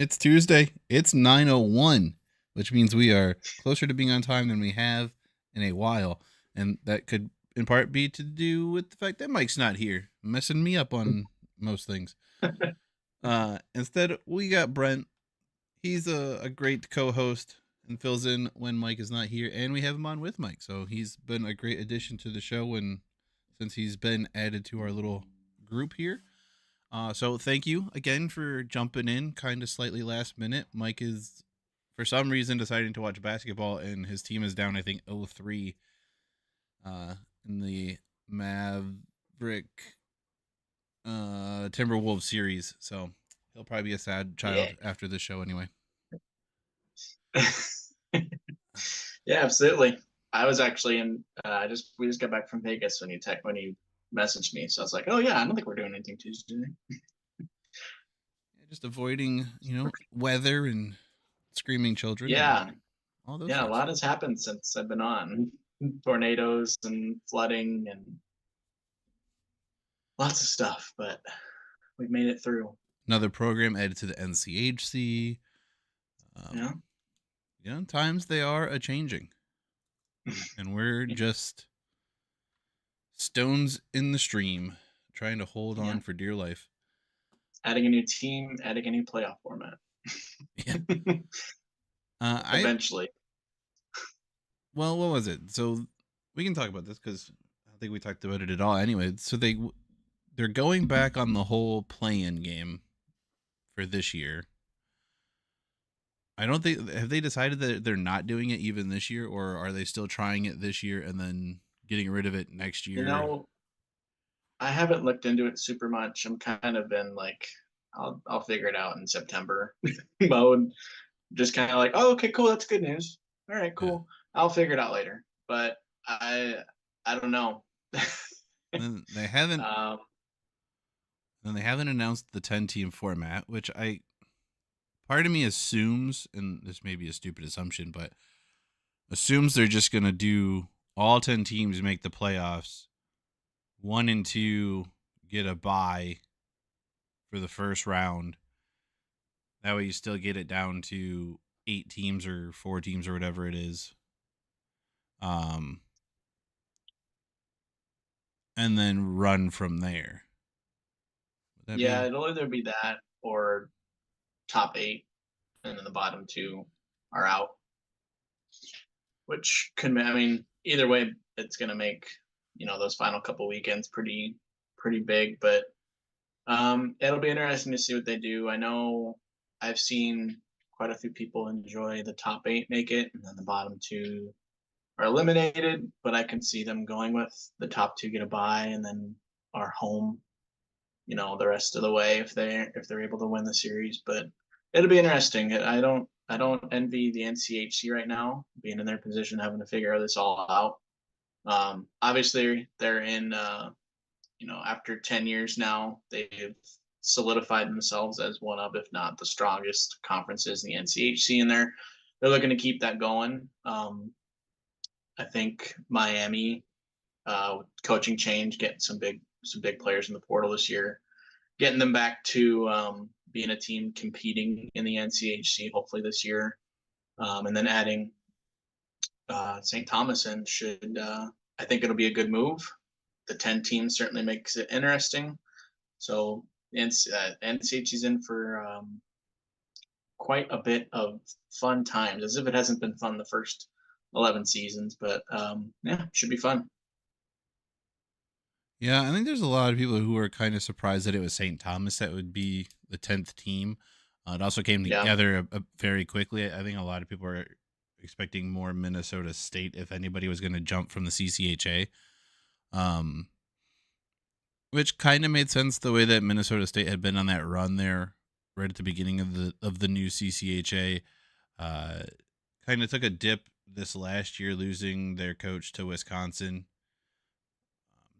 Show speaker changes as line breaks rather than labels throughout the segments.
It's Tuesday. It's 9:01, which means we are closer to being on time than we have in a while. And that could in part be to do with the fact that Mike's not here, messing me up on most things. Instead, we got Brent. He's a great co-host and fills in when Mike is not here, and we have him on with Mike. So he's been a great addition to the show and since he's been added to our little group here. So thank you again for jumping in kind of slightly last minute. Mike is for some reason deciding to watch basketball and his team is down I think 0-3 in the Maverick Timberwolves series. So he'll probably be a sad
Yeah.
child after this show anyway.
Yeah, absolutely. I was actually in. We just got back from Vegas when you messaged me. So I was like, oh yeah, I don't think we're doing anything Tuesday.
Yeah, just avoiding, weather and screaming children and
Yeah,
all those
yeah. A
things.
lot has happened since I've been on. Tornadoes and flooding and lots of stuff, but we've made it through.
Another program added to the NCHC.
Yeah.
Times they are a changing, and we're just stones in the stream, trying to hold
Yeah.
on for dear life.
Adding a new team, adding a new playoff format.
Yeah.
Eventually.
Well, what was it? So we can talk about this because I don't think we talked about it at all. Anyway, so they're going back on the whole play-in game for this year. I don't think have they decided that they're not doing it even this year, or are they still trying it this year and then getting rid of it next
You
year?
know, I haven't looked into it super much. I'm kind of been like, I'll figure it out in September mode. Just kind of like, oh, okay, cool, that's good news. All right,
Yeah.
cool. I'll figure it out later. But I don't know.
And they haven't.
um,
And they haven't announced the 10-team format, which I part of me assumes, and this may be a stupid assumption, but assumes they're just gonna do all 10 teams make the playoffs. 1 and 2 get a bye for the first round. That way you still get it down to 8 teams or 4 teams or whatever it is. And then run from there. Would that
yeah,
be
it'll either be that or top eight, and then the bottom two are out. Which can, I mean, either way, it's going to make those final couple weekends pretty big. But it'll be interesting to see what they do. I know I've seen quite a few people enjoy the top eight make it, and then the bottom two are eliminated. But I can see them going with the top two get a bye, and then are home, the rest of the way if they're able to win the series. But it'll be interesting. I don't envy the NCHC right now being in their position, having to figure this all out. Obviously, they're in after 10 years now, they've solidified themselves as one of, if not the strongest conferences in the NCHC, and they're looking to keep that going. I think Miami, coaching change, getting some big players in the portal this year, getting them back to being a team competing in the NCHC hopefully this year, and then adding St. Thomas in should I think it'll be a good move. The 10 teams certainly makes it interesting. So NCHC is in for quite a bit of fun times, as if it hasn't been fun the first 11 seasons. But yeah, should be fun.
Yeah, I think there's a lot of people who are kind of surprised that it was St. Thomas that would be the 10th team. It also came
Yeah,
together very quickly. I think a lot of people are expecting more Minnesota State if anybody was going to jump from the CCHA, um, which kind of made sense the way that Minnesota State had been on that run there right at the beginning of the new CCHA. Uh, Kind of took a dip this last year, losing their coach to Wisconsin.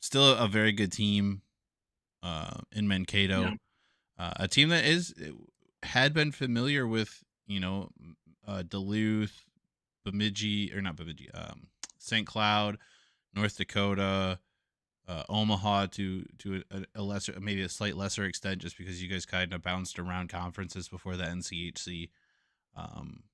Still a very good team in
yeah,
Mankato, a team that had been familiar with Duluth, Bemidji or not Bemidji, St. Cloud, North Dakota, Omaha to a lesser, maybe a slight lesser extent, just because you guys kind of bounced around conferences before the NCHC. Um,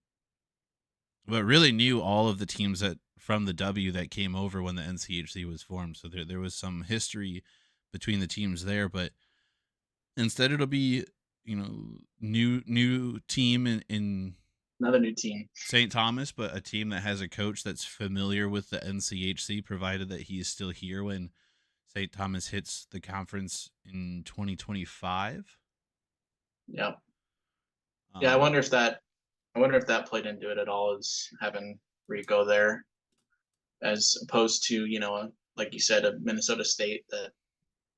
but really knew all of the teams that from the W that came over when the NCHC was formed. So there was some history between the teams there, but instead it'll be new team in
Another new team.
St. Thomas, but a team that has a coach that's familiar with the NCHC, provided that he is still here when St. Thomas hits the conference in 2025.
Yeah. Yeah,
Um,
I wonder if that played into it at all, is having Rico there, as opposed to, like you said, a Minnesota State that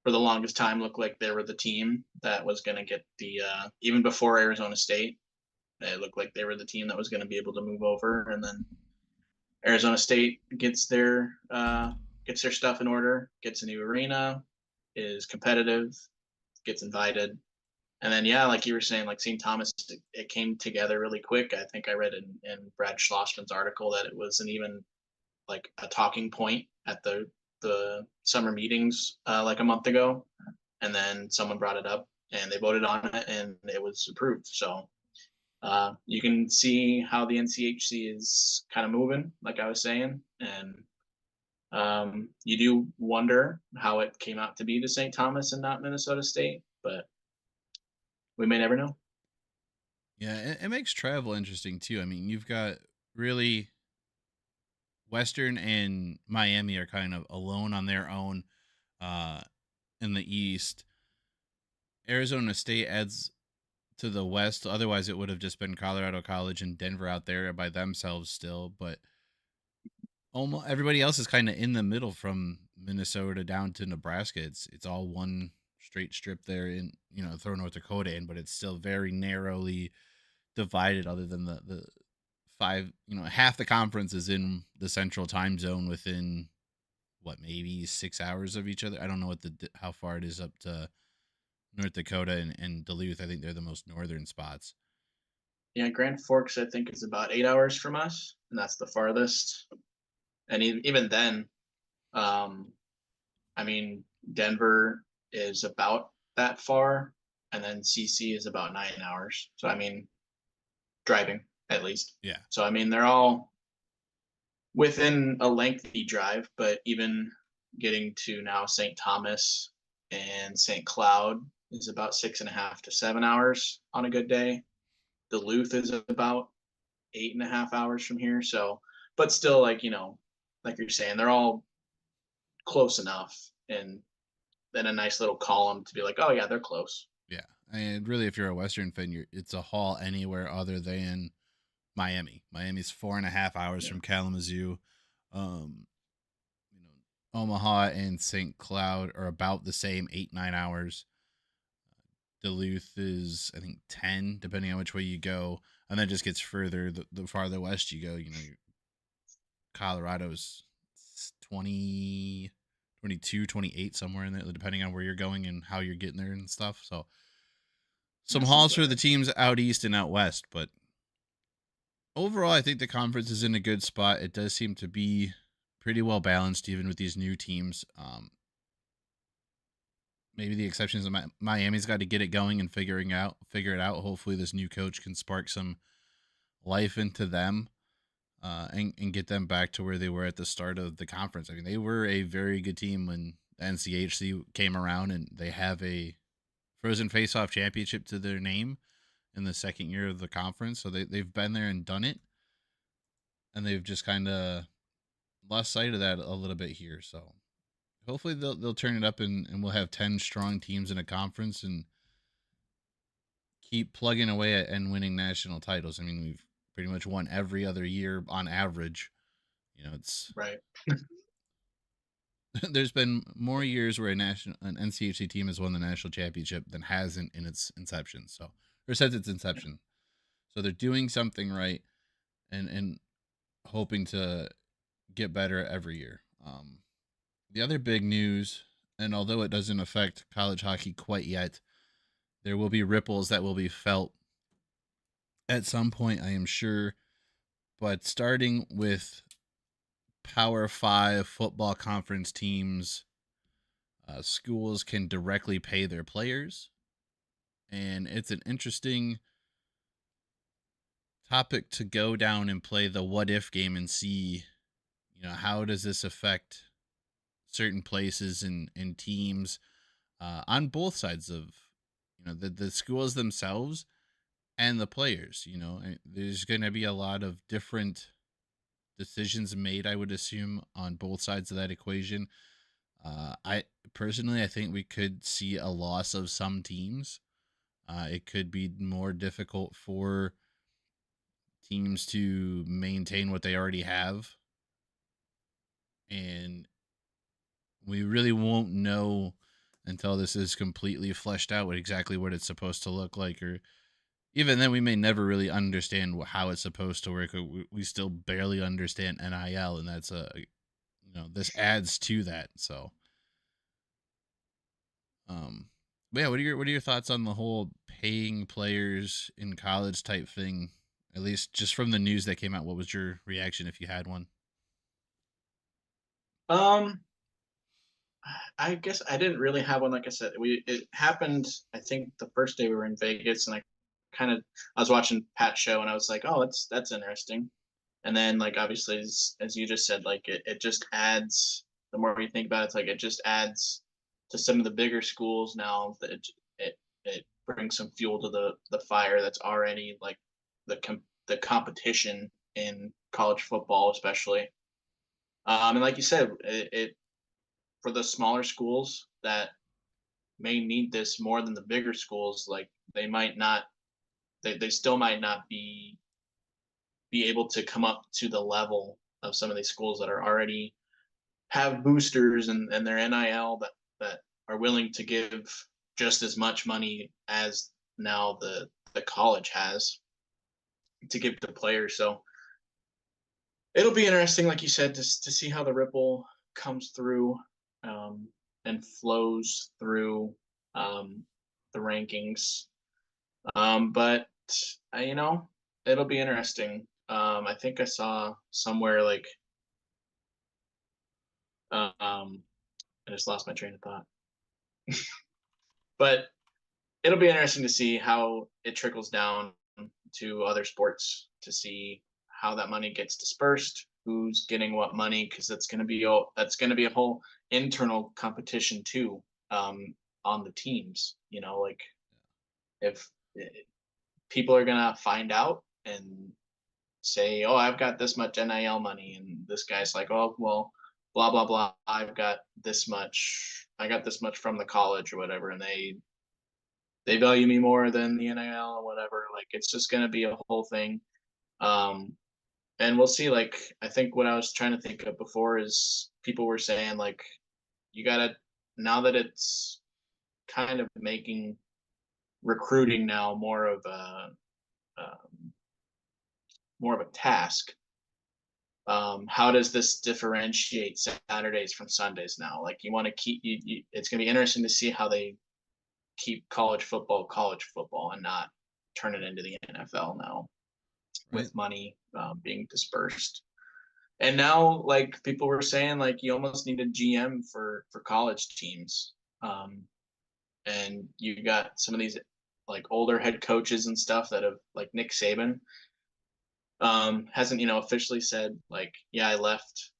for the longest time looked like they were the team that was going to get the even before Arizona State. It looked like they were the team that was going to be able to move over, and then Arizona State gets their stuff in order, gets a new arena, is competitive, gets invited, and then yeah, like you were saying, like St. Thomas, it came together really quick. I think I read in Brad Schlossman's article that it wasn't even like a talking point at the summer meetings like a month ago, and then someone brought it up and they voted on it and it was approved. So you can see how the NCHC is kind of moving, like I was saying, and you do wonder how it came out to be the St. Thomas and not Minnesota State, but we may never know.
yeah, it makes travel interesting too. I mean, you've got really Western and Miami are kind of alone on their own uh, in the East. Arizona State adds to the West. Otherwise, it would have just been Colorado College and Denver out there by themselves still. But almost everybody else is kind of in the middle from Minnesota down to Nebraska. It's all one straight strip there in throw North Dakota in, but it's still very narrowly divided. Other than the five, half the conference is in the central time zone within what, maybe 6 hours of each other. I don't know how far it is up to North Dakota and Duluth. I think they're the most northern spots.
Yeah, Grand Forks, I think, is about 8 hours from us, and that's the farthest. And even then, um, I mean, Denver is about that far, and then CC is about 9 hours. So I mean, driving at least.
Yeah.
So I mean, they're all within a lengthy drive, but even getting to now St. Thomas and St. Cloud is about 6.5 to 7 hours on a good day. Duluth is about 8.5 hours from here. So, but still, like like you're saying, they're all close enough, and then a nice little column to be like, oh yeah, they're close.
Yeah, and really, if you're a Western fan, it's a haul anywhere other than Miami. Miami's 4.5 hours
Yeah.
from Kalamazoo. Um, Omaha and St. Cloud are about the same, 8-9 hours. Duluth is, I think, 10, depending on which way you go, and then it just gets further the farther west you go. Colorado's 20, 22, 28, somewhere in there, depending on where you're going and how you're getting there and stuff. So some hauls for the teams out east and out west, but overall, I think the conference is in a good spot. It does seem to be pretty well balanced, even with these new teams. Maybe the exceptions of Miami's got to get it going and figure it out. Hopefully, this new coach can spark some life into them and get them back to where they were at the start of the conference. I mean, they were a very good team when the NCHC came around, and they have a Frozen Faceoff championship to their name in the second year of the conference. So they've been there and done it, and they've just kind of lost sight of that a little bit here. So hopefully they'll turn it up, and we'll have 10 strong teams in a conference and keep plugging away at and winning national titles. I mean, we've pretty much won every other year on average. It's
Right.
there's been more years where an NCHC team has won the national championship than hasn't in its inception. So, or since its inception. So they're doing something right, and hoping to get better every year. The other big news, and although it doesn't affect college hockey quite yet, there will be ripples that will be felt at some point, I am sure. But starting with Power 5 football conference teams Schools can directly pay their players, and it's an interesting topic to go down and play the what if game and see, how does this affect certain places and teams on both sides of, the schools themselves and the players. There's going to be a lot of different decisions made, I would assume, on both sides of that equation. I personally, I think we could see a loss of some teams. It could be more difficult for teams to maintain what they already have, and we really won't know until this is completely fleshed out with exactly what it's supposed to look like. Or even then, we may never really understand how it's supposed to work. We still barely understand NIL, and that's this adds to that. So, um, but yeah, what are your thoughts on the whole paying players in college type thing? At least just from the news that came out, what was your reaction if you had one?
Um, I guess I didn't really have one. Like I said, it happened. I think the first day we were in Vegas, and I was watching Pat's show, and I was like, oh, that's interesting. And then like obviously as you just said, like it just adds. The more you think about it, it's like it just adds to some of the bigger schools now that it brings some fuel to the fire that's already like the competition in college football, especially. And like you said, it for the smaller schools that may need this more than the bigger schools, like they might not, they still might not be able to come up to the level of some of these schools that are already have boosters and their NIL that are willing to give just as much money as now the college has to give to players. So it'll be interesting, like you said, to see how the ripple comes through um, and flows through um, the rankings. But you know, it'll be interesting. I think I saw somewhere like I just lost my train of thought. But it'll be interesting to see how it trickles down to other sports to see how that money gets dispersed, who's getting what money, because that's going to be a whole internal competition too on the teams. Like if people are going to find out and say, "Oh, I've got this much NIL money," and this guy's like, "Oh, well, blah blah blah. I've got this much. I got this much from the college or whatever," and they value me more than the NIL or whatever. Like it's just going to be a whole thing. Um, and we'll see. Like I think what I was trying to think of before is people were saying like you gotta now that it's kind of making recruiting now um, more of a task. How does this differentiate Saturdays from Sundays now? Like you want to it's going to be interesting to see how they keep college football and not turn it into the NFL now
Right.
with money being dispersed. And now, like people were saying, like you almost need a GM for college teams, and you got some of these like older head coaches and stuff that have like Nick Saban hasn't officially said like yeah I left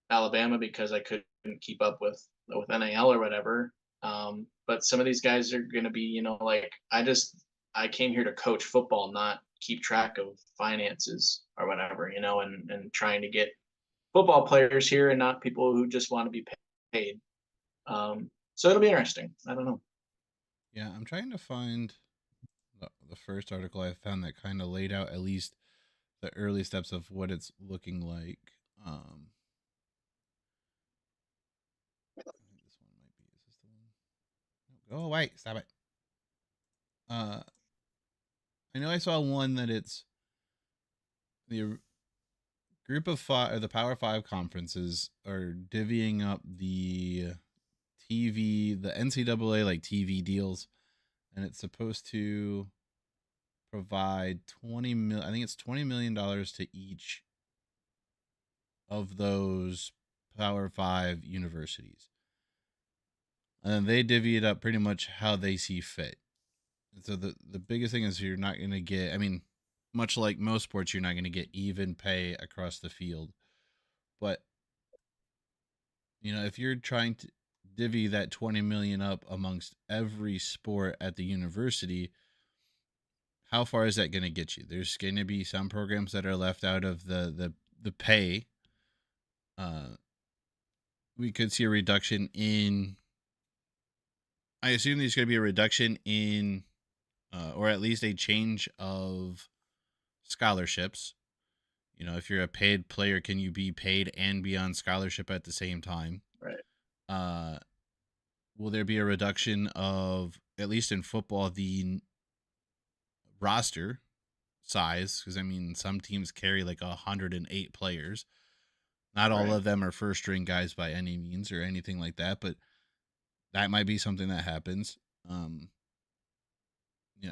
Alabama because I couldn't keep up with NIL or whatever. But some of these guys are going to be like I came here to coach football, not keep track of finances or whatever, and trying to get football players here and not people who just want to be paid. So it'll be interesting. I don't know.
Yeah, I'm trying to find the first article I found that kind of laid out at least the early steps of what it's looking like. I think this one might be. Is this the one? No, go away! Stop it. Uh, I know I saw one that it's the group of five, or the Power Five conferences are divvying up the the NCAA like TV deals, and it's supposed to provide 20 mil. I think it's $20 million to each of those Power Five universities. and they divvy it up pretty much how they see fit. And so the biggest thing is you're not going to get. I mean, much like most sports, you're not going to get even pay across the field. But if you're trying to divvy that 20 million up amongst every sport at the university, how far is that going to get you? There's going to be some programs that are left out of the pay. We could see a reduction in. I assume there's going to be a reduction in, or at least a change of scholarships. If you're a paid player, can you be paid and be on scholarship at the same time?
Right.
Uh, will there be a reduction of, at least in football, the roster size? Because I mean, some teams carry like 108 players. Not all
Right.
of them are first string guys by any means or anything like that, but that might be something that happens.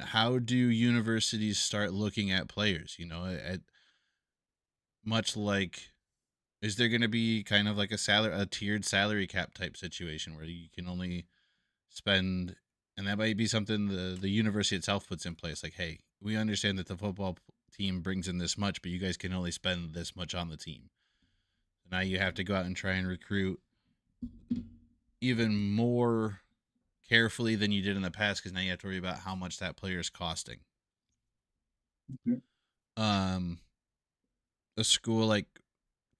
How do universities start looking at players? At much like, is there going to be kind of like a tiered salary cap type situation where you can only spend, and that might be something the university itself puts in place. Like, hey, we understand that the football team brings in this much, but you guys can only spend this much on the team. Now you have to go out and try and recruit even more carefully than you did in the past, because now you have to worry about how much that player is costing.
Mhm.
Um, a school like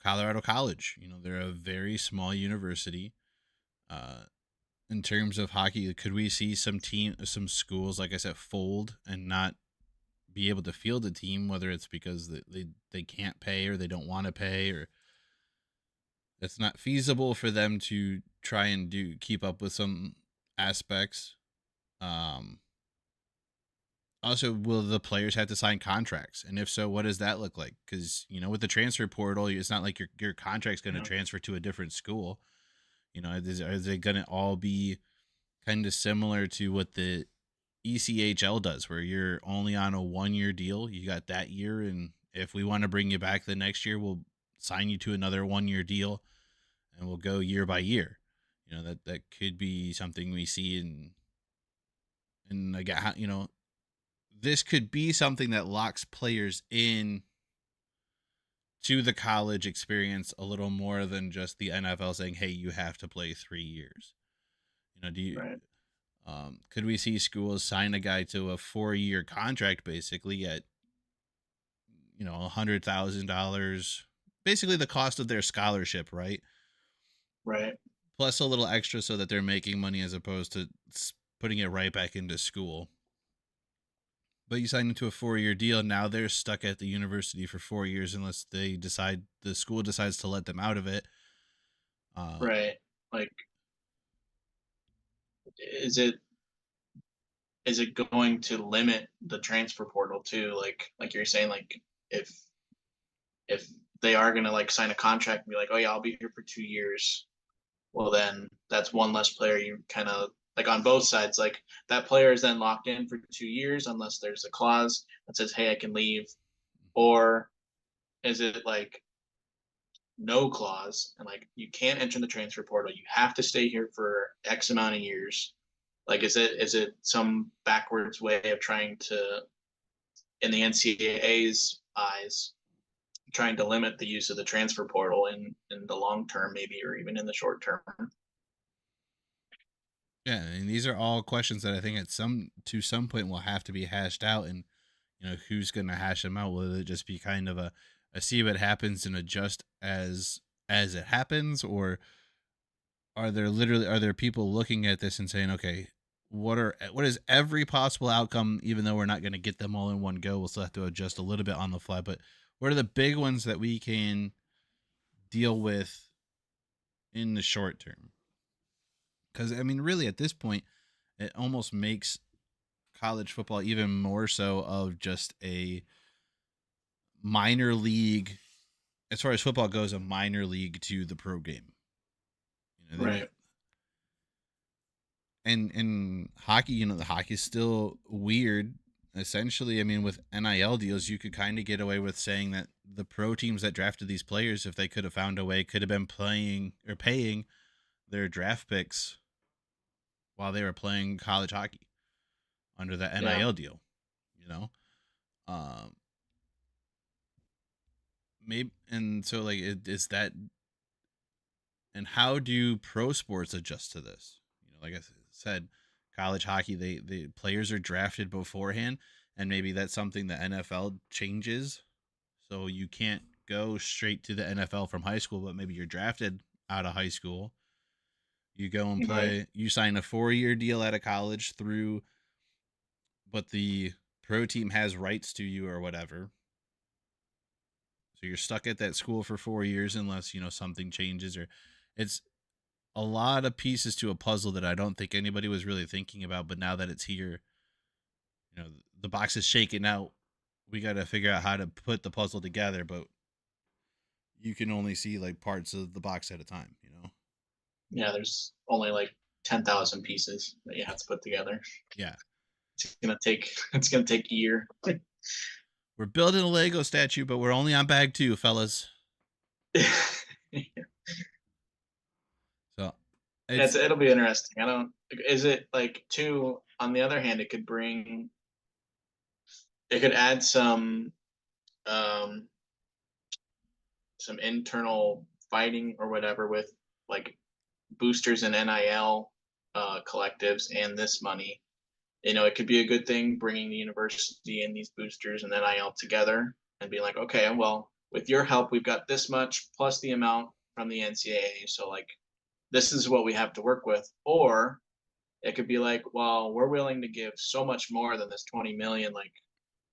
Colorado College, they're a very small university. Uh, in terms of hockey, could we see some schools, like I said, fold and not be able to field a team, whether it's because they can't pay or they don't want to pay, or it's not feasible for them to try and keep up with some aspects. Um, Also, will the players have to sign contracts? And if so, what does that look like? Because, with the transfer portal, it's not like your contract's going to
Yeah.
transfer to a different school. Is it going to all be kind of similar to what the ECHL does, where you're only on a 1 year deal? You got that year, and if we want to bring you back the next year, we'll sign you to another 1 year deal, and we'll go year by year. That could be something we see in like, this could be something that locks players in to the college experience a little more than just the NFL saying, "Hey, you have to play 3 years." Do you
Right.
could we see schools sign a guy to a 4 year contract basically at $100,000, basically the cost of their scholarship, right?
Right.
Plus a little extra so that they're making money as opposed to putting it right back into school. But you sign into a 4 year deal. Now they're stuck at the university for 4 years unless the school decides to let them out of it.
Right. Like, is it going to limit the transfer portal too? Like you're saying, like if if they are gonna like sign a contract and be like, oh yeah, I'll be here for 2 years. Well, then that's one less player you kind of like on both sides. Like that player is then locked in for 2 years unless there's a clause that says, hey, I can leave. Or is it like no clause and like you can't enter the transfer portal? You have to stay here for X amount of years. Like, is it some backwards way of trying to, in the NCAA's eyes, trying to limit the use of the transfer portal in the long term, maybe, or even in the short term?
Yeah, and these are all questions that I think to some point will have to be hashed out, and who's going to hash them out? Will it just be kind of a see what happens and adjust as it happens, or are there people looking at this and saying, okay, what is every possible outcome, even though we're not going to get them all in one go, we'll still have to adjust a little bit on the fly, but what are the big ones that we can deal with in the short term? Because I mean, really, at this point, it almost makes college football even more so of just a minor league, as far as football goes, a minor league to the pro game. There,
Right.
and hockey, the hockey is still weird. Essentially, I mean, with NIL deals, you could kind of get away with saying that the pro teams that drafted these players, if they could have found a way, could have been playing or paying their draft picks while they were playing college hockey under the
Yeah.
NIL deal. You know, um, maybe, and so like, is that, and how do pro sports adjust to this? Like I said, college hockey, the players are drafted beforehand, and maybe that's something the NFL changes, so you can't go straight to the NFL from high school, but maybe you're drafted out of high school. You go and
Right.
play. You sign a 4-year deal out of college through, but the pro team has rights to you or whatever. So you're stuck at that school for 4 years unless something changes, or it's a lot of pieces to a puzzle that I don't think anybody was really thinking about. But now that it's here, the box is shaken out. We got to figure out how to put the puzzle together, but you can only see like parts of the box at a time.
Yeah, there's only like 10,000 pieces that you have to put together.
Yeah.
It's gonna take a year.
We're building a Lego statue, but we're only on bag 2, fellas. So
It'll be interesting. I don't. Is it like too? On the other hand, it could add um some internal fighting or whatever with like boosters and NIL collectives and this money. It could be a good thing bringing the university and these boosters and NIL together and being like, okay, well, with your help, we've got this much plus the amount from the NCAA. So like, this is what we have to work with. Or it could be like, well, we're willing to give so much more than this 20 million. Like,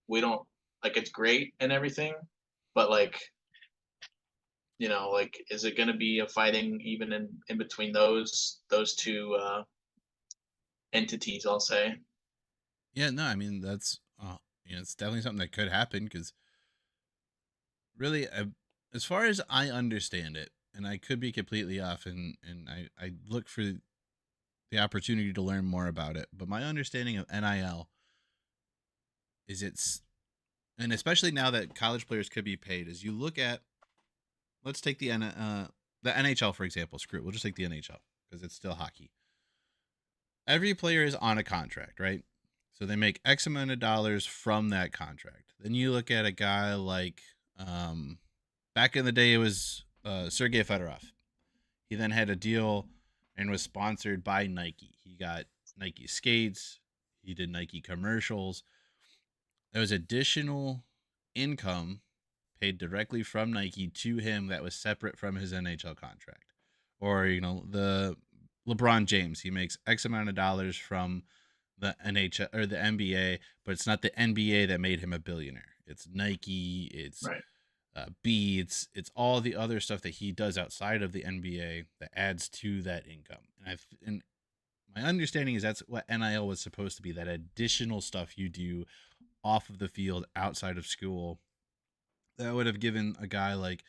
we don't like it's great and everything, but like, like, is it going to be a fighting even in between those two entities? I'll say.
Yeah, no, I mean that's it's definitely something that could happen because really, as far as I understand it, and I could be completely off, and I look for the opportunity to learn more about it. But my understanding of NIL is and especially now that college players could be paid, is you look at, let's take the NHL for example. Screw it, we'll just take the NHL because it's still hockey. Every player is on a contract, right? So they make X amount of dollars from that contract. Then you look at a guy like, back in the day, it was Sergei Fedorov. He then had a deal and was sponsored by Nike. He got Nike skates. He did Nike commercials. There was additional income paid directly from Nike to him that was separate from his NHL contract. Or, the LeBron James, he makes X amount of dollars from the NHL or the NBA, but it's not the NBA that made him a billionaire. It's Nike, it's
Right.
Beats, it's all the other stuff that he does outside of the NBA that adds to that income. And my understanding is that's what NIL was supposed to be, that additional stuff you do off of the field outside of school that would have given a guy like,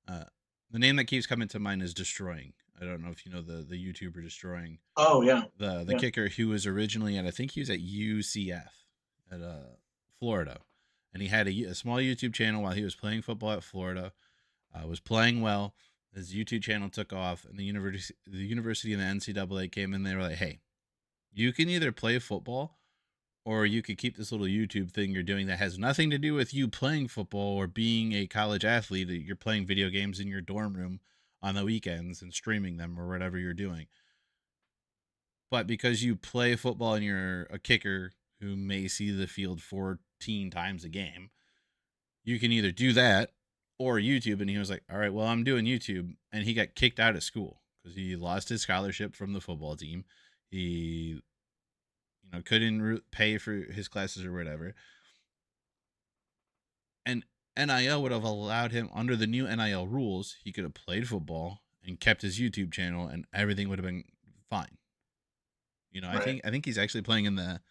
uh, the name that keeps coming to mind is Destroying. I don't know if you know the YouTuber Destroying,
Oh yeah.
the
Yeah.
kicker who was originally at, I think he was at UCF at Florida, and he had a small YouTube channel while he was playing football at Florida. Was playing well. His YouTube channel took off, and the university and the NCAA came in. They were like, "Hey, you can either play football, or you could keep this little YouTube thing you're doing that has nothing to do with you playing football or being a college athlete. You're playing video games in your dorm room on the weekends and streaming them or whatever you're doing. But because you play football and you're a kicker who may see the field 14 times a game, you can either do that or YouTube." And he was like, "All right, well, I'm doing YouTube." And he got kicked out of school because he lost his scholarship from the football team. He, couldn't pay for his classes or whatever. And NIL would have allowed him, under the new NIL rules, he could have played football and kept his YouTube channel, and everything would have been fine. I
Right.
think he's actually playing in the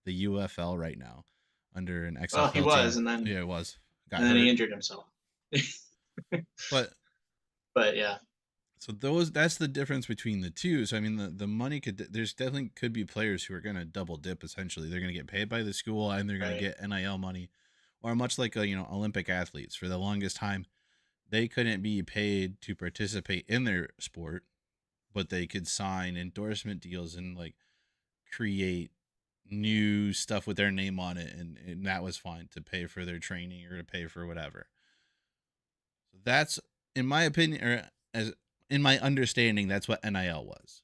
UFL right now under an
Well, he
XFL
was,
team.
and then
Yeah, it was. Got
and then he
hurt.
injured himself.
But
But yeah.
so that's the difference between the two. So I mean, the money there's definitely could be players who are going to double dip. Essentially, they're going to get paid by the school and they're going to
Right.
get NIL money, or much like Olympic athletes. For the longest time, they couldn't be paid to participate in their sport, but they could sign endorsement deals and like create new stuff with their name on it, and that was fine to pay for their training or to pay for whatever. So that's, in my opinion, or as in my understanding, that's what NIL was.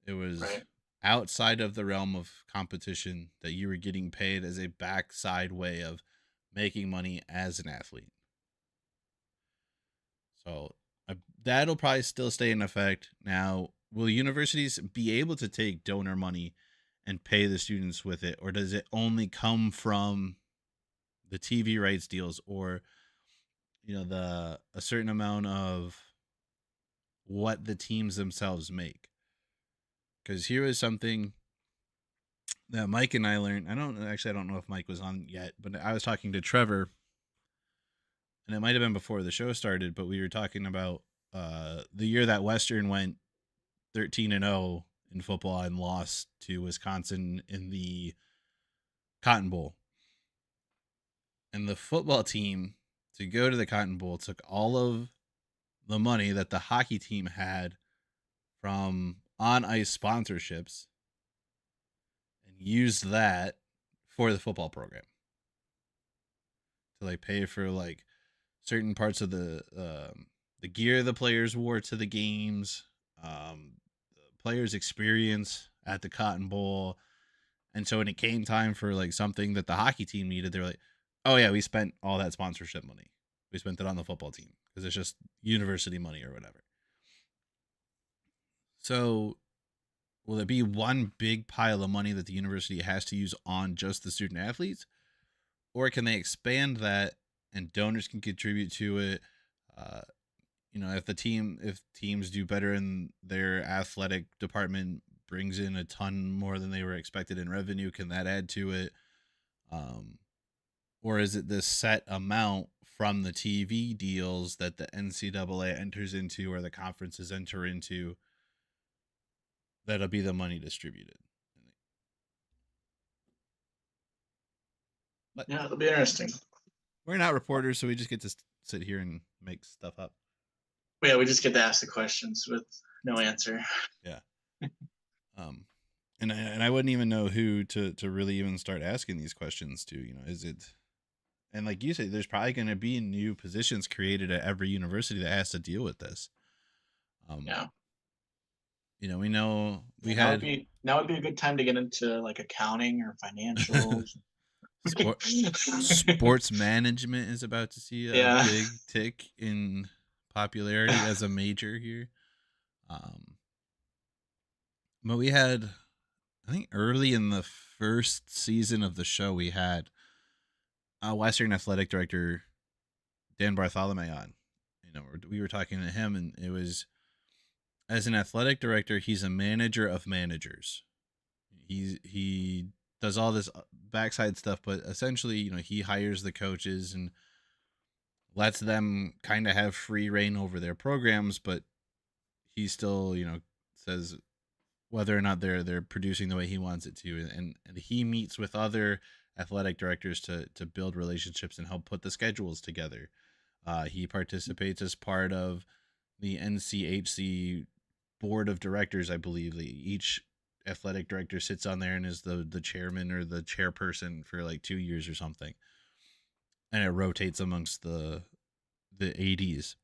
It was
Right.
outside of the realm of competition, that you were getting paid as a backside way of making money as an athlete. So that'll probably still stay in effect. Now, will universities be able to take donor money and pay the students with it, or does it only come from the TV rights deals, or the a certain amount of what the teams themselves make? Because here is something that Mike and I learned. I don't know if Mike was on yet, but I was talking to Trevor, and it might have been before the show started, but we were talking about the year that Western went 13-0 in football and lost to Wisconsin in the Cotton Bowl. And the football team, to go to the Cotton Bowl, took all of the money that the hockey team had from on ice sponsorships and used that for the football program to like pay for like certain parts of the gear the players wore to the games, the players' experience at the Cotton Bowl. And so when it came time for like something that the hockey team needed, they were like, "Oh yeah, we spent all that sponsorship money. We spent it on the football team because it's just university money or whatever." So will it be one big pile of money that the university has to use on just the student athletes, or can they expand that and donors can contribute to it? Uh, if teams do better in their athletic department, brings in a ton more than they were expected in revenue, can that add to it? Um, or is it this set amount from the TV deals that the NCAA enters into or the conferences enter into that'll be the money distributed? But
Yeah, it'll be interesting.
we're not reporters, so we just get to sit here and make stuff up.
Yeah, we just get to ask the questions with no answer.
Yeah. And I wouldn't even know who to really even start asking these questions to. Is it, and like you said, there's probably going to be new positions created at every university that has to deal with this.
Yeah.
We know we
Now
had
would be a good time to get into like accounting or financials.
sports management is about to see a
Yeah.
big tick in popularity as a major here. But we had, I think, early in the first season of the show, we had a Western athletic director, Dan Bartholomew, on. We were talking to him, and it was, as an athletic director, he's a manager of managers. He does all this backside stuff, but essentially, he hires the coaches and lets them kind of have free reign over their programs, but he still, says whether or not they're producing the way he wants it to, and he meets with other athletic directors to build relationships and help put the schedules together. He participates as part of the NCHC board of directors, I believe. Each athletic director sits on there and is the chairman or the chairperson for like 2 years or something, and it rotates amongst the ADs.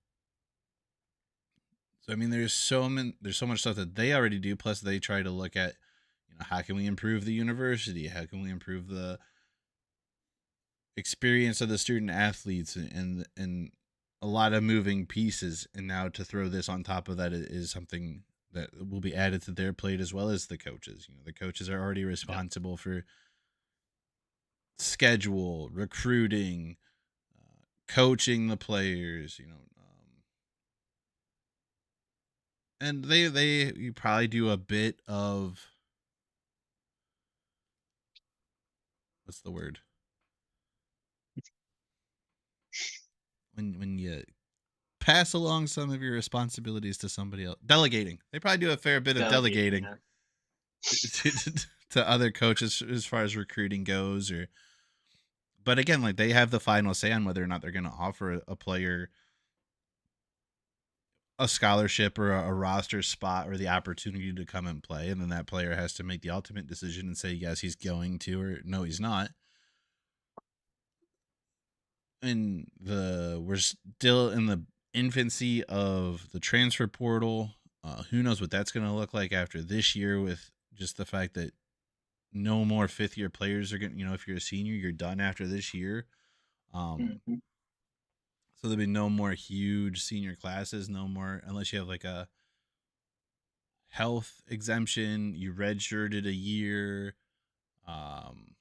So I mean, there's so much stuff that they already do. Plus, they try to look at, how can we improve the university? How can we improve the experience of the student athletes, and a lot of moving pieces. And now to throw this on top of that is something that will be added to their plate, as well as the coaches. The coaches are already responsible for schedule, recruiting, coaching the players. And you probably do a bit of, what's the word, when you pass along some of your responsibilities to somebody else. Delegating. They probably do a fair bit of delegating to other coaches as far as recruiting goes. But again, like, they have the final say on whether or not they're going to offer a player a scholarship or a roster spot or the opportunity to come and play, and then that player has to make the ultimate decision and say yes, he's going to, or no, he's not. And we're still in the infancy of the transfer portal. Who knows what that's going to look like after this year, with just the fact that no more fifth year players are going. If you're a senior, you're done after this year.
Mhm.
So there'll be no more huge senior classes, no more, unless you have like a health exemption, you redshirted a year, um,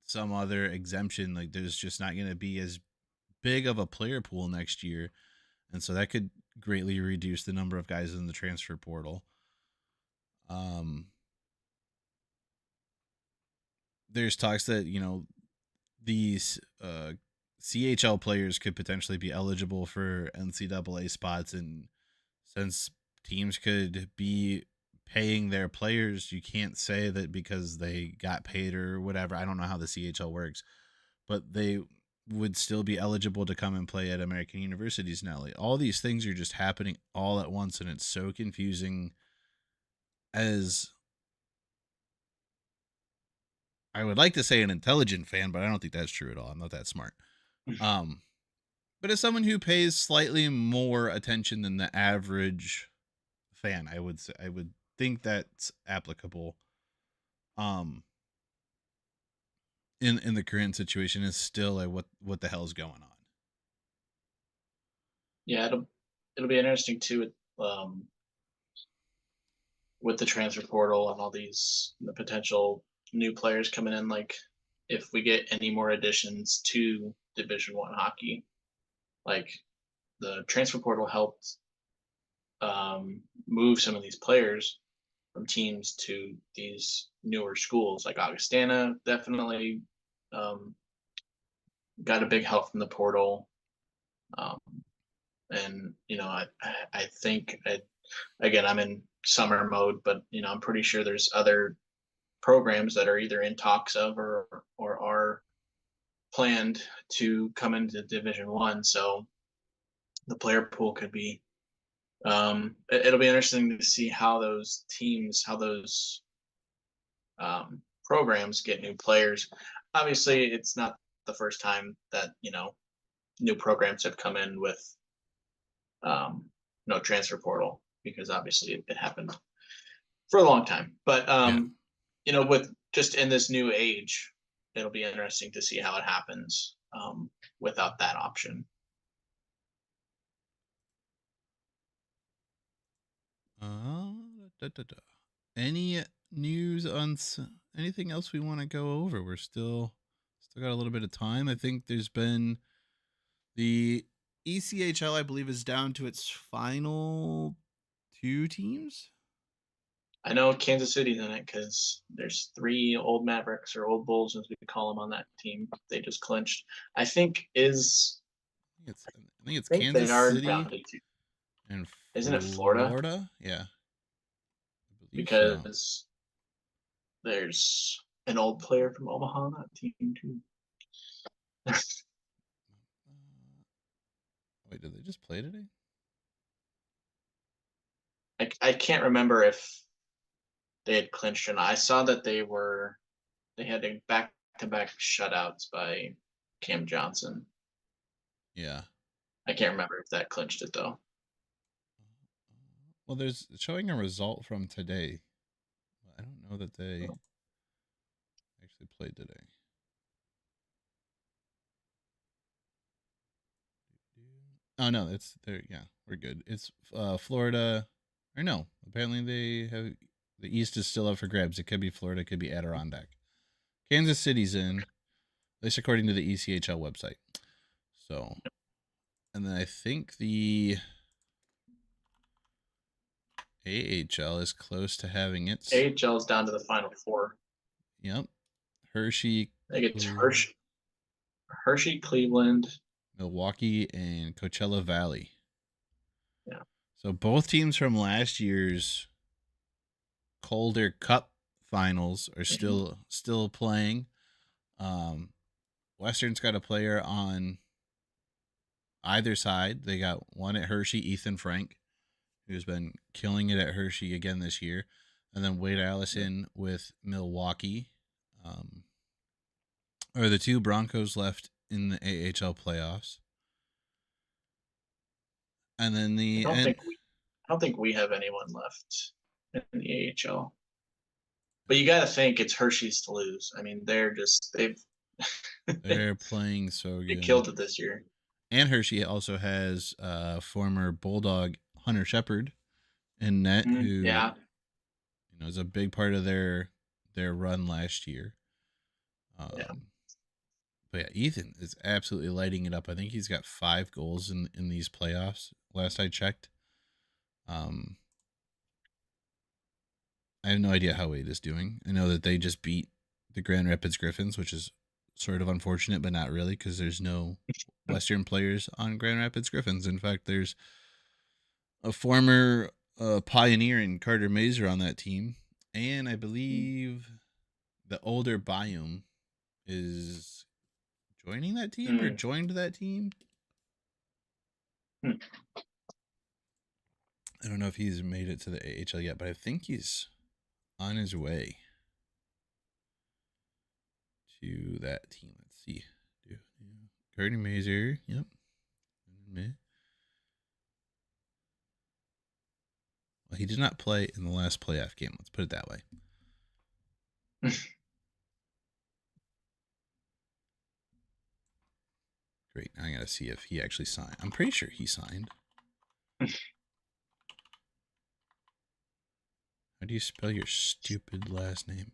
some other exemption. Like there's just not going to be as big of a player pool next year, and so that could greatly reduce the number of guys in the transfer portal. Um, there's talks that these CHL players could potentially be eligible for NCAA spots, and since teams could be paying their players, you can't say that because they got paid or whatever. I don't know how the CHL works, but they would still be eligible to come and play at American universities now. Like, all these things are just happening all at once, and it's so confusing. As I would like to say an intelligent fan, but I don't think that's true at all. I'm not that smart. Um, but as someone who pays slightly more attention than the average fan, I would think that's applicable. Um, in the current situation is still like what the hell's going on.
Yeah, it'll be interesting too um, with the transfer portal and all these the potential new players coming in. Like if we get any more additions to Division One hockey, like the transfer portal helped move some of these players from teams to these newer schools. Like Augustana definitely um, got a big help from the portal. Um, and I think again I'm in summer mode, but I'm pretty sure there's other programs that are either in talks of or are planned to come into Division One. So the player pool could be. It'll be interesting to see how those teams, how those programs get new players. Obviously, it's not the first time that new programs have come in with no transfer portal, because obviously it happened for a long time. But
Yeah.
with just in this new age, it'll be interesting to see how it happens without that option.
Uh, da, da, da. Any news on anything else we want to go over? We're still got a little bit of time. I think there's been the ECHL, I believe, is down to its final two teams.
I know Kansas City's in it because there's three old Mavericks or old Bulls, as we call them, on that team. They just clinched. I think is
I think it's
I think they
Kansas
are down
City
to two.
and
Isn't it Florida?
Florida. Yeah, I believe so.
Because there's an old player from Omaha on that team too.
Wait, did they just play today?
I can't remember if they had clinched or not. I saw that they had a back-to-back shutouts by Cam Johnson.
Yeah.
I can't remember if that clinched it though.
Well, there's showing a result from today. I don't know that they actually played today. Oh no, it's there. Yeah, we're good. It's Florida, or no? Apparently they have the East is still up for grabs. It could be Florida, it could be Adirondack. Kansas City's in, at least according to the ECHL website. So, and then I think the AHL is close to having its.
AHL's down to the final four.
Yep, Hershey.
I think it's Hershey, Cleveland,
Milwaukee, and Coachella Valley.
yeah.
So both teams from last year's Calder Cup finals are still playing. Western's got a player on either side. They got one at Hershey, Ethan Frank, who's been killing it at Hershey again this year, and then Wade Allison with Milwaukee. Are the two Broncos left in the AHL playoffs? And then
I
the
don't
and
think we I don't think we have anyone left in the AHL. But you got to think it's Hershey's to lose. I mean, they've
they're playing so
they
good.
killed it this year.
And Hershey also has former Bulldog Hunter Shepard in net, who
Yeah,
is a big part of their run last year.
yeah.
But yeah, Ethan is absolutely lighting it up. I think he's got 5 goals in these playoffs. Last I checked. I have no idea how Wade is doing. I know that they just beat the Grand Rapids Griffins, which is sort of unfortunate, but not really, because there's no Western players on Grand Rapids Griffins. In fact, there's a former pioneer in Carter Mazer on that team, and I believe the older Biome is joining that team or joined that team. I don't know if he's made it to the AHL yet, but I think he's on his way to that team. Let's see. Carter Mazer, yep. Well, he did not play in the last playoff game. Let's put it that way. Great. Now I got to see if he actually signed. I'm pretty sure he signed. How do you spell your stupid last name?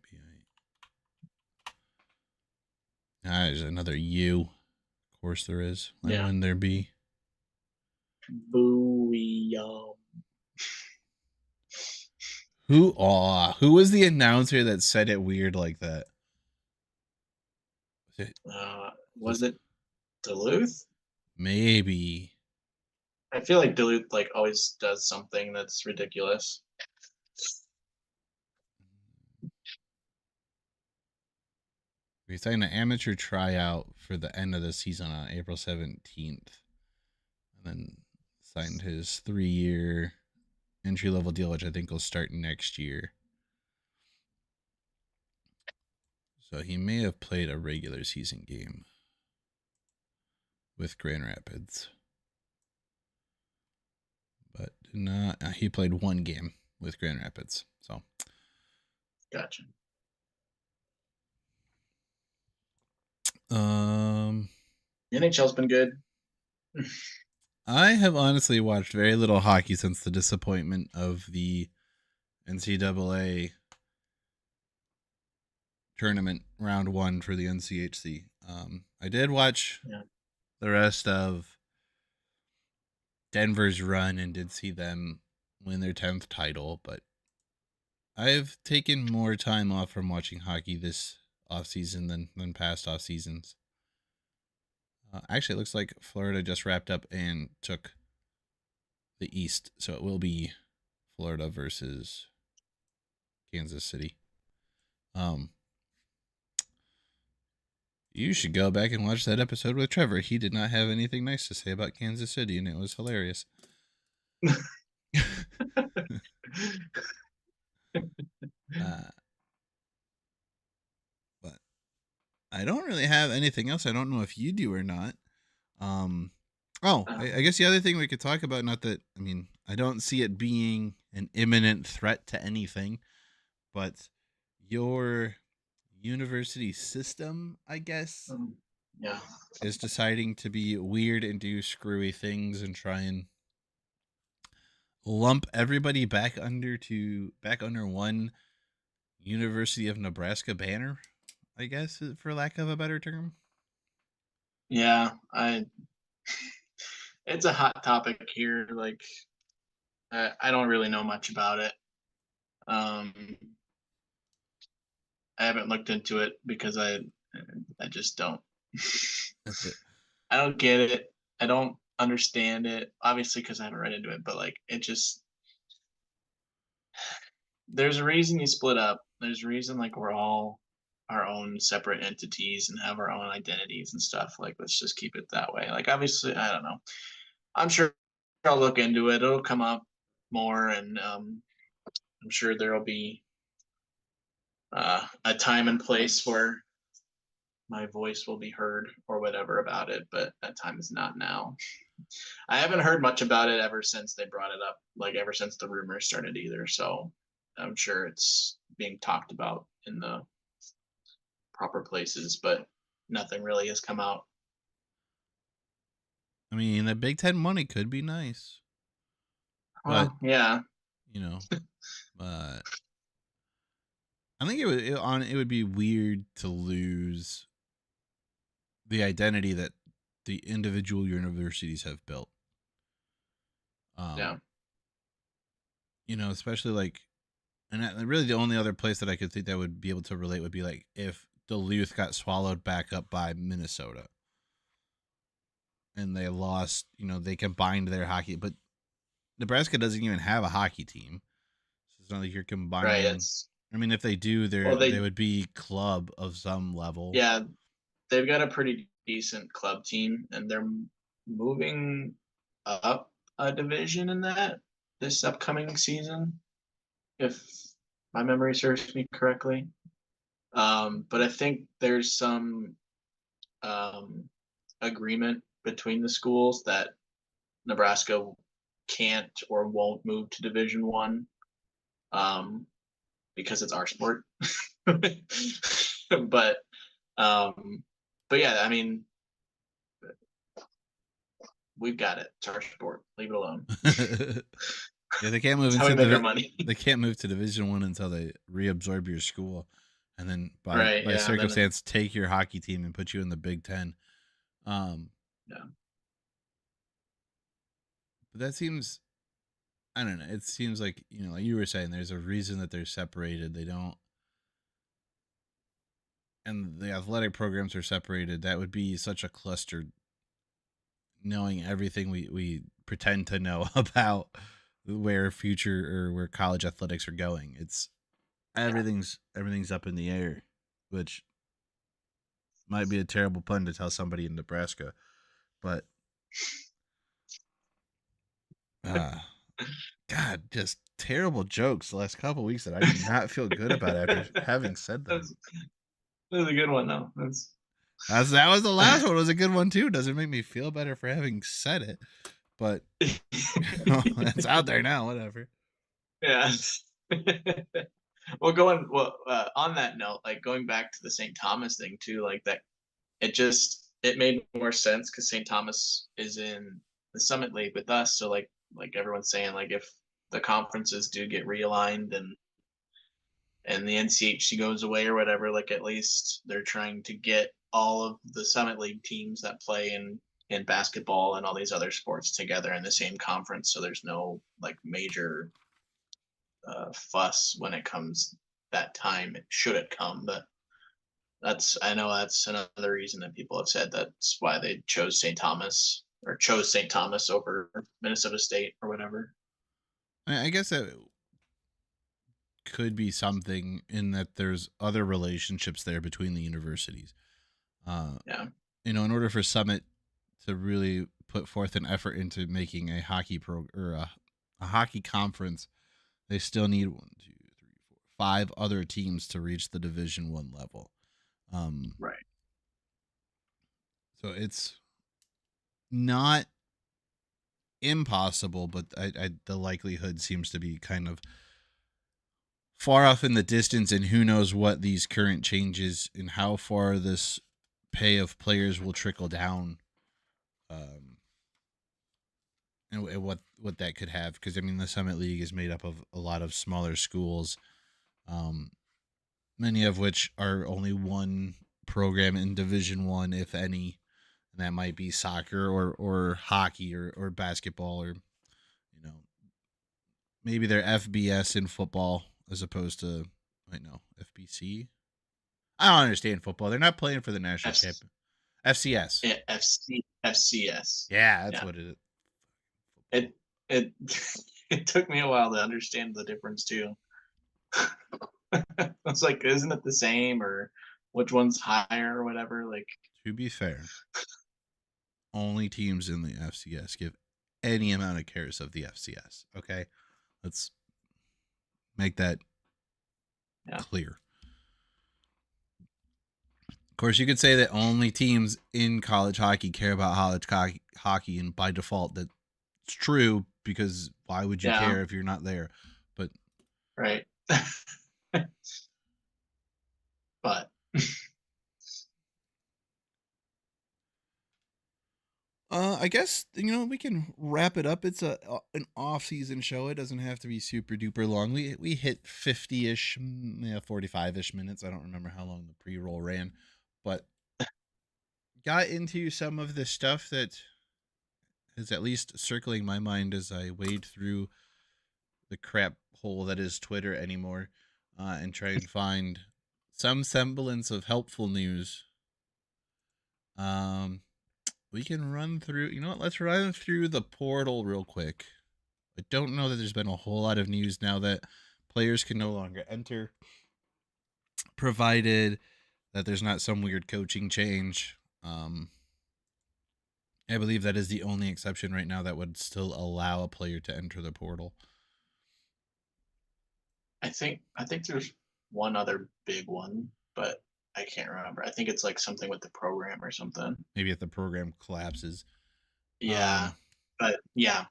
There's another U. Of course there is. Why wouldn't there be?
Booyah.
Who was the announcer that said it weird like that?
Was it Duluth?
Maybe.
I feel like Duluth always does something that's ridiculous.
He signed an amateur tryout for the end of the season on April 17th. And then signed his 3-year entry-level deal, which I think will start next year. So he may have played a regular season game with Grand Rapids. But did not. He played 1 game with Grand Rapids. So.
Gotcha.
The
NHL's been good.
I have honestly watched very little hockey since the disappointment of the NCAA tournament round 1 for the NCHC. I did watch the rest of Denver's run and did see them win their 10th title, but I've taken more time off from watching hockey this offseason than past off seasons. Actually, it looks like Florida just wrapped up and took the East, so it will be Florida versus Kansas City. You should go back and watch that episode with Trevor. He did not have anything nice to say about Kansas City, and it was hilarious. But I don't really have anything else. I don't know if you do or not. I guess the other thing we could talk about, not that, I mean, I don't see it being an imminent threat to anything, but your university system, I guess, is deciding to be weird and do screwy things and try and lump everybody back under one University of Nebraska banner, I guess, for lack of a better term.
Yeah, it's a hot topic here. Like, I don't really know much about it. I haven't looked into it because I just don't. I don't get it. I don't understand it. Obviously, because I haven't read into it, but like, it just, there's a reason you split up. There's a reason, like, we're all our own separate entities and have our own identities and stuff. Like, let's just keep it that way. Like, obviously, I don't know. I'm sure I'll look into it. It'll come up more, and I'm sure there'll be a time and place where my voice will be heard or whatever about it, but that time is not now. I haven't heard much about it ever since they brought it up, like ever since the rumors started either. So I'm sure it's being talked about in the proper places, but nothing really has come out.
I mean, the Big Ten money could be nice, but
Well, yeah,
you know, but I think it would be weird to lose the identity that the individual universities have built.
yeah,
Especially like, and really the only other place that I could think that would be able to relate would be like if Duluth got swallowed back up by Minnesota and they lost, they combined their hockey, but Nebraska doesn't even have a hockey team. So it's not like you're
right.
combining.
It's
I mean, if they do,
well,
they would be club of some level.
yeah, they've got a pretty decent club team, and they're moving up a division in that this upcoming season, if my memory serves me correctly. But I think there's some um, agreement between the schools that Nebraska can't or won't move to Division One, because it's our sport. but um, but yeah, I mean, we've got it. It's our sport. Leave it alone.
Yeah, they can't move
That's how we
into
make our money.
they can't move to Division One until they reabsorb your school, and then
Right?
by
Yeah. Then
circumstance take your hockey team and put you in the Big Ten.
yeah.
But that seems, I don't know. It seems like like you were saying, there's a reason that they're separated. They don't, and the athletic programs are separated. That would be such a cluster, knowing everything we pretend to know about where future or where college athletics are going. It's everything's up in the air, which might be a terrible pun to tell somebody in Nebraska, but God, just terrible jokes the last couple weeks that I do not feel good about after having said them.
That was a good one though.
That was the last one. It was a good one too. Doesn't make me feel better for having said it, but it's out there now. Whatever.
Yeah. On that note, like going back to the St. Thomas thing too, like that, it made more sense because St. Thomas is in the Summit League with us. So like everyone's saying, like if the conferences do get realigned and the NCHC goes away or whatever, like at least they're trying to get all of the Summit League teams that play in basketball and all these other sports together in the same conference. So there's no like major fuss when it comes that time, should it come. But I know that's another reason that people have said that's why they chose St. Thomas or chose St. Thomas over Minnesota State or whatever.
I guess that could be something in that there's other relationships there between the universities.
Yeah.
In order for Summit to really put forth an effort into making a hockey or a hockey conference, they still need 1, 2, 3, 4, 5 other teams to reach the Division One level.
Right.
So it's not impossible, but the likelihood seems to be kind of far off in the distance, and who knows what these current changes and how far this pay of players will trickle down, and what that could have, because I mean the Summit League is made up of a lot of smaller schools, many of which are only one program in Division One, if any, and that might be soccer or hockey or basketball, or maybe they're FBS in football as opposed to, wait, no, FBC. I don't understand football. They're not playing for the national champion. FCS.
Yeah, FCS.
Yeah, that's what it is.
It it took me a while to understand the difference too. I was like, isn't it the same? Or which one's higher or whatever. Like,
To be fair, only teams in the FCS give any amount of cares of the FCS. Okay, let's make that
yeah,
clear. Of course, you could say that only teams in college hockey care about hockey, and by default, that's true because why would you
yeah,
care if you're not there? But
right. But
I guess we can wrap it up. It's an off season show. It doesn't have to be super duper long. We hit 50ish, 45ish minutes. I don't remember how long the pre roll ran, but got into some of the stuff that is at least circling my mind as I wade through the crap hole that is Twitter anymore, and try and find some semblance of helpful news. Um, we can run through. You know what? Let's run through the portal real quick. I don't know that there's been a whole lot of news now that players can no longer enter, provided that there's not some weird coaching change. I believe that is the only exception right now that would still allow a player to enter the portal.
I think there's one other big one, but I can't remember. I think it's like something with the program or something.
Maybe if the program collapses.
Yeah, but yeah,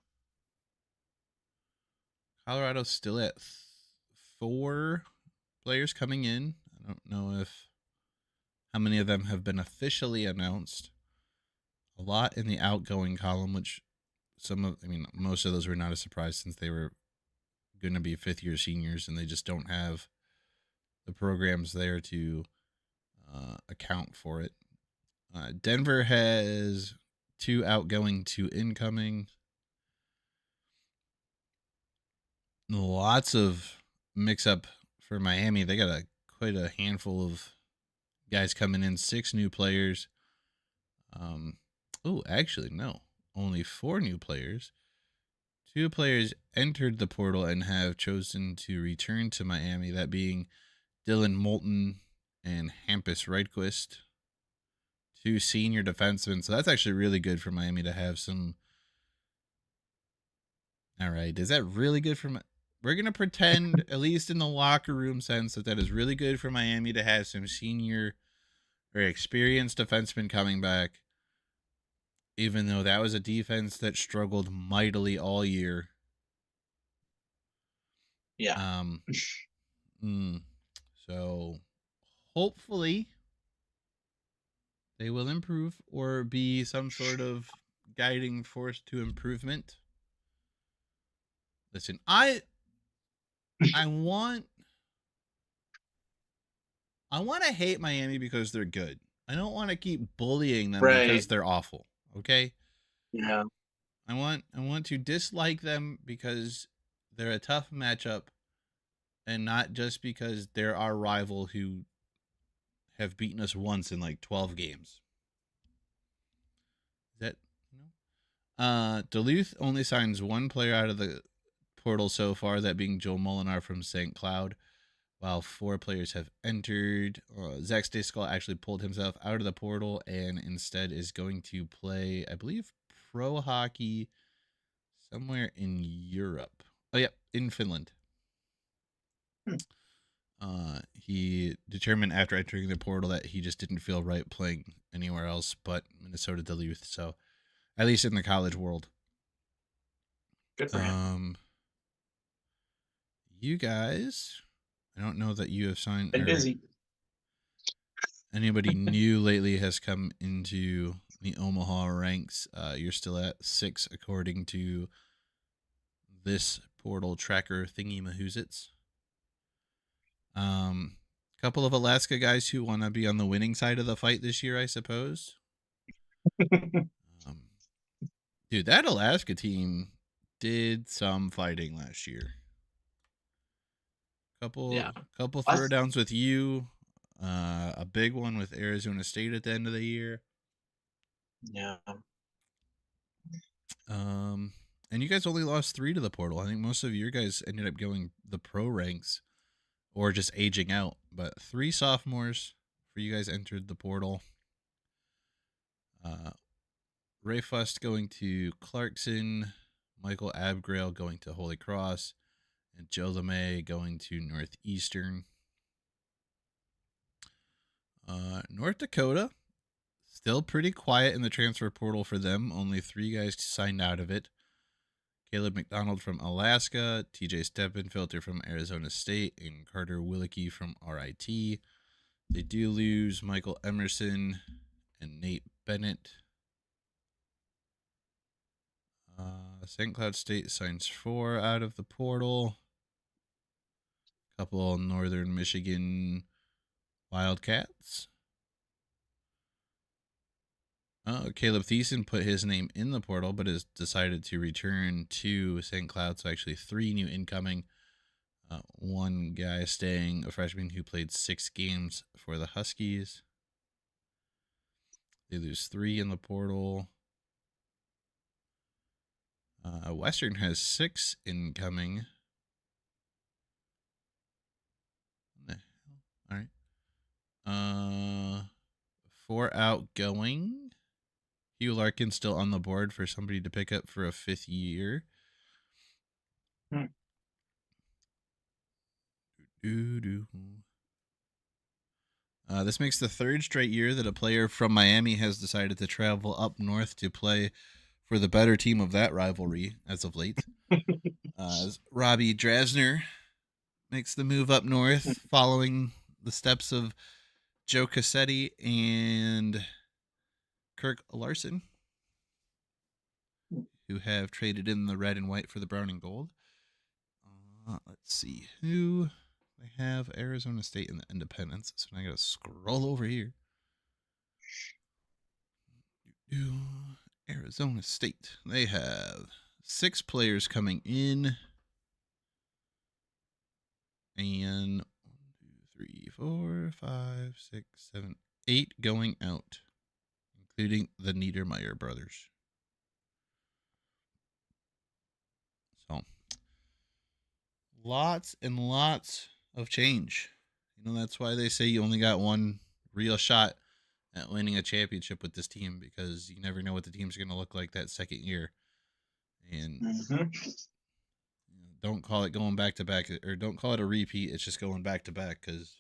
Colorado's still at 4 players coming in. I don't know how many of them have been officially announced. A lot in the outgoing column, which most of those were not a surprise since they were going to be 5th-year seniors and they just don't have the programs there to account for it. Denver has 2 outgoing, 2 incoming. Lots of mix up for Miami. They got quite a handful of guys coming in, 6 new players. Actually, no. Only 4 new players. 2 players entered the portal and have chosen to return to Miami, that being Dylan Moulton and Hampus Reidquist. 2 senior defensemen. So that's actually really good for Miami to have some. All right. Is that really good for We're going to pretend, at least in the locker room sense, that is really good for Miami to have some senior or experienced defensemen coming back, even though that was a defense that struggled mightily all year.
yeah,
So hopefully they will improve or be some sort of guiding force to improvement. Listen, I want to hate Miami because they're good. I don't want to keep bullying them
right.
because they're awful. Okay?
Yeah,
I want to dislike them because they're a tough matchup and not just because they're our rival who have beaten us once in like 12 games. Is that Duluth only signs 1 player out of the portal so far, that being Joe Molinar from St. Cloud, while 4 players have entered. Zach Stejskal actually pulled himself out of the portal and instead is going to play, I believe, pro hockey somewhere in Europe. Oh, yeah, in Finland. He determined after entering the portal that he just didn't feel right playing anywhere else but Minnesota Duluth. So, at least in the college world.
good for him.
You guys, I don't know that you have signed.
Been busy.
Anybody new lately has come into the Omaha ranks. You're still at 6 according to this portal tracker thingy mahoozits. Couple of Alaska guys who want to be on the winning side of the fight this year, I suppose. Dude, that Alaska team did some fighting last year. Couple throwdowns with you. A big one with Arizona State at the end of the year.
Yeah.
And you guys only lost 3 to the portal. I think most of your guys ended up going the pro ranks or just aging out. But 3 sophomores for before you guys entered the portal. Ray Fust going to Clarkson, Michael Abgrail going to Holy Cross, and Joe LeMay going to Northeastern. North Dakota, still pretty quiet in the transfer portal for them. Only 3 guys signed out of it. Caleb McDonald from Alaska, TJ Steppenfilter from Arizona State, and Carter Willicke from RIT. They do lose Michael Emerson and Nate Bennett. St. Cloud State signs 4 out of the portal. A couple of Northern Michigan Wildcats. Caleb Thiessen put his name in the portal, but has decided to return to St. Cloud. So actually 3 new incoming. 1 guy staying, a freshman who played 6 games for the Huskies. They lose 3 in the portal. Western has 6 incoming. What the hell? All right. 4 outgoing. Hugh Larkin still on the board for somebody to pick up for a 5th year. This makes the 3rd straight year that a player from Miami has decided to travel up north to play for the better team of that rivalry as of late. Robbie Drasner makes the move up north following the steps of Joe Cassetti and Kirk Larson, who have traded in the red and white for the brown and gold. Let's see who they have. Arizona State and the Independence. So I got to scroll over here. Arizona State. They have 6 players coming in. And 1, 2, 3, 4, 5, 6, 7, 8 going out, including the Niedermeyer brothers. So, lots and lots of change. That's why they say you only got one real shot at winning a championship with this team, because you never know what the team's going to look like that second year. And don't call it going back to back, or don't call it a repeat. It's just going back to back, because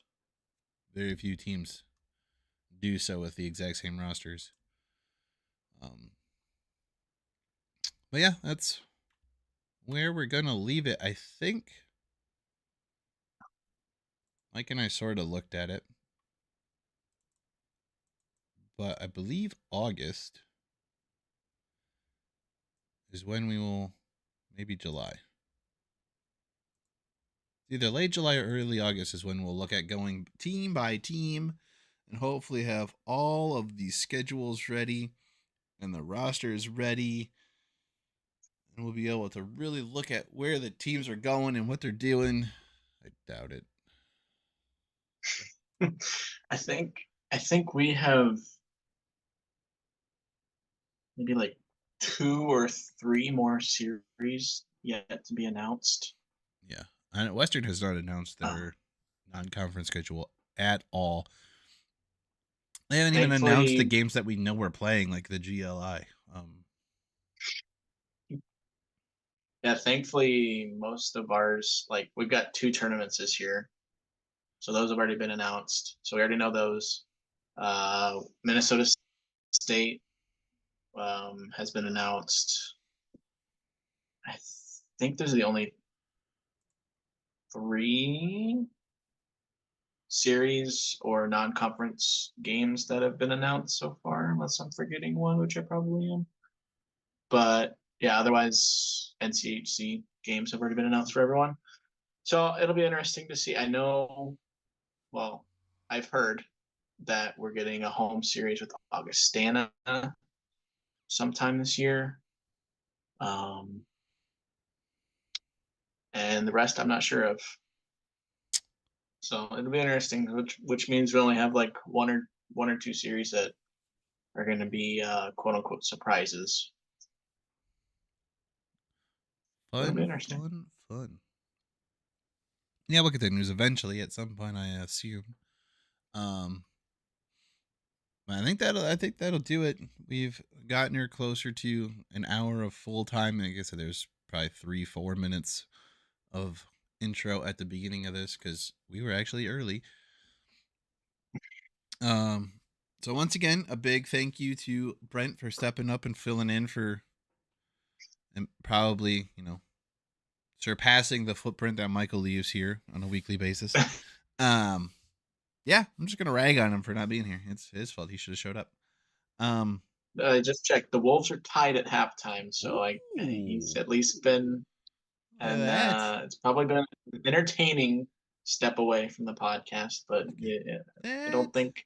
very few teams do so with the exact same rosters. But yeah, that's where we're gonna leave it. I think Mike and I sort of looked at it, but I believe August is when we will, maybe July. Either late July or early August is when we'll look at going team by team and hopefully have all of the schedules ready and the rosters ready. And we'll be able to really look at where the teams are going and what they're doing. I doubt it.
I think we have maybe like 2 or 3 more series yet to be announced.
Yeah. And Western has not announced their non-conference schedule at all. They haven't even announced the games that we know we're playing, like the GLI.
Yeah, thankfully, most of ours, like, we've got 2 tournaments this year. So those have already been announced. So we already know those. Minnesota State has been announced. I think those are the only 3 series or non-conference games that have been announced so far, unless I'm forgetting one, which I probably am. But yeah, otherwise NCHC games have already been announced for everyone. So it'll be interesting to see. I know, well, I've heard that we're getting a home series with Augustana sometime this year. And the rest I'm not sure of. So it'll be interesting, which means we only have like one or 2 series that are going to be quote unquote surprises. It'll be interesting.
Fun. Yeah, we'll get the news eventually at some point, I assume. I think that'll do it. We've gotten her closer to an hour of full time. Like I said, there's probably 3-4 minutes of intro at the beginning of this because we were actually early. Um, so once again, a big thank you to Brent for stepping up and filling in for, and probably surpassing the footprint that Michael leaves here on a weekly basis. Um, yeah, I'm just gonna rag on him for not being here. It's his fault. He should have showed up. Um,
I just checked. The Wolves are tied at halftime, so he's
ooh,
at least been,
look at
and
that.
it's probably been an entertaining step away from the podcast. But
Look at
yeah, I don't
that.
think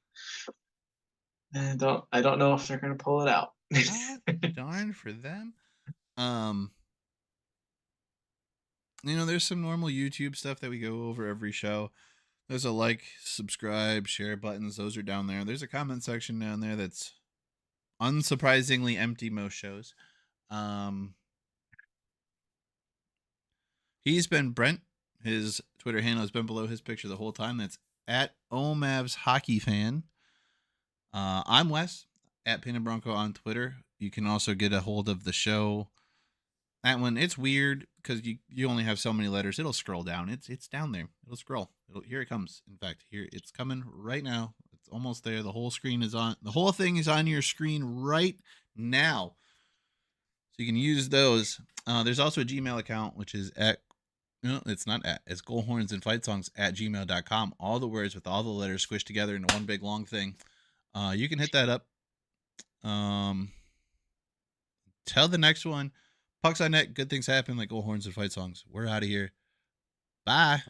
I don't know if they're gonna pull it out.
Hot darn for them. Um, there's some normal YouTube stuff that we go over every show. There's a like, subscribe, share buttons. Those are down there. There's a comment section down there that's unsurprisingly empty most shows. He's been Brent. His Twitter handle has been below his picture the whole time. That's at OMAVs Hockey Fan. I'm Wes at Pin and Bronco on Twitter. You can also get a hold of the show. That one, it's weird because you only have so many letters. It'll scroll down. It's down there. It'll scroll. Here it comes. In fact, here it's coming right now. It's almost there. The whole screen is on. The whole thing is on your screen right now. So you can use those. There's also a Gmail account, which is at, no, it's not at, it's goalhorns and fight songs at gmail.com. All the words with all the letters squished together into one big long thing. You can hit that up. Till the next one. Pucks on net. Good things happen like goalhorns and fight songs. We're out of here. Bye.